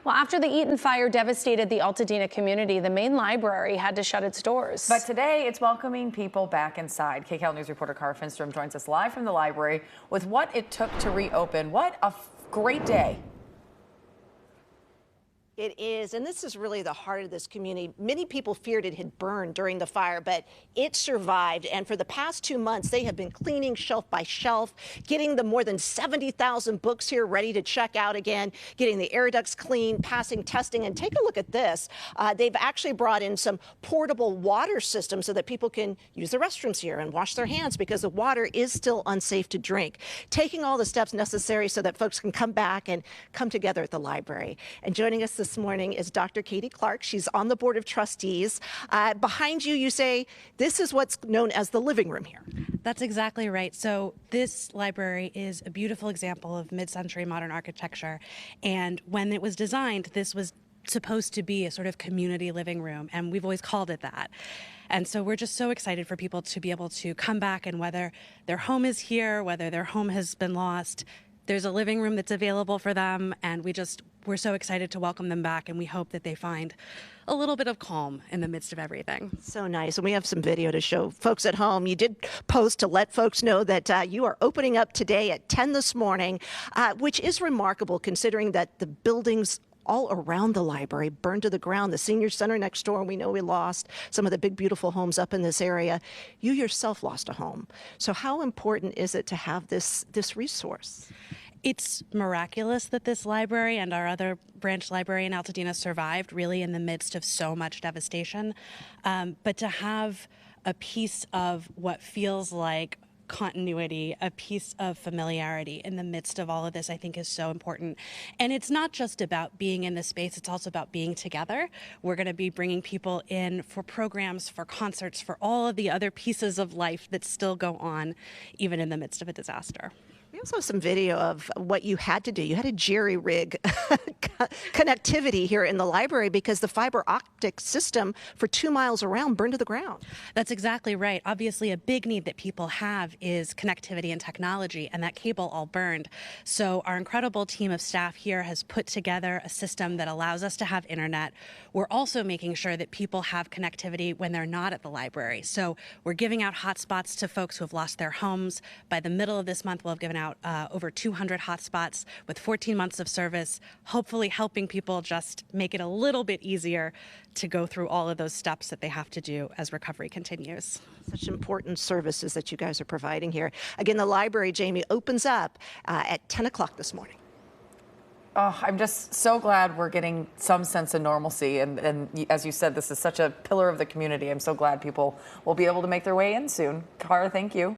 Well, after the Eaton Fire devastated the Altadena community, the main library had to shut its doors. But today, it's welcoming people back inside. KCAL News reporter Cara Finstrom joins us live from the library with what it took to reopen. What a great day. It is, and this is really the heart of this community. Many people feared it had burned during the fire, but it survived. And for the past 2 months, they have been cleaning shelf by shelf, getting the more than 70,000 books here ready to check out again, getting the air ducts clean, passing testing. And take a look at this. They've actually brought in some portable water systems so that people can use the restrooms here and wash their hands because the water is still unsafe to drink. Taking all the steps necessary so that folks can come back and come together at the library. And joining us this morning is Dr. Katie Clark. She's on the Board of Trustees. Behind you, you say this is what's known as the living room here. That's exactly right. So this library is a beautiful example of mid-century modern architecture. And when it was designed, this was supposed to be a sort of community living room, and we've always called it that. And so we're just so excited for people to be able to come back, and whether their home is here, whether their home has been lost, there's a living room that's available for them, and we're so excited to welcome them back, and we hope that they find a little bit of calm in the midst of everything. So nice. And we have some video to show folks at home. You did post to let folks know that you are opening up today at 10 this morning, which is remarkable considering that the buildings all around the library burned to the ground. The senior center next door, we know we lost some of the big, beautiful homes up in this area. You yourself lost a home. So how important is it to have this resource? It's miraculous that this library and our other branch library in Altadena survived really in the midst of so much devastation. But to have a piece of what feels like continuity, a piece of familiarity in the midst of all of this, I think is so important. And it's not just about being in the space, it's also about being together. We're going to be bringing people in for programs, for concerts, for all of the other pieces of life that still go on, even in the midst of a disaster. We also have some video of what you had to do. You had to jerry-rig connectivity here in the library because the fiber optic system for 2 miles around burned to the ground. That's exactly right. Obviously, a big need that people have is connectivity and technology, and that cable all burned. So our incredible team of staff here has put together a system that allows us to have internet. We're also making sure that people have connectivity when they're not at the library. So we're giving out hotspots to folks who have lost their homes. By the middle of this month, we'll have given out over 200 hotspots with 14 months of service, hopefully helping people just make it a little bit easier to go through all of those steps that they have to do as recovery continues. Such important services that you guys are providing here. Again, the library, Jamie, opens up at 10 o'clock this morning. Oh, I'm just so glad we're getting some sense of normalcy. And as you said, this is such a pillar of the community. I'm so glad people will be able to make their way in soon. Cara, thank you.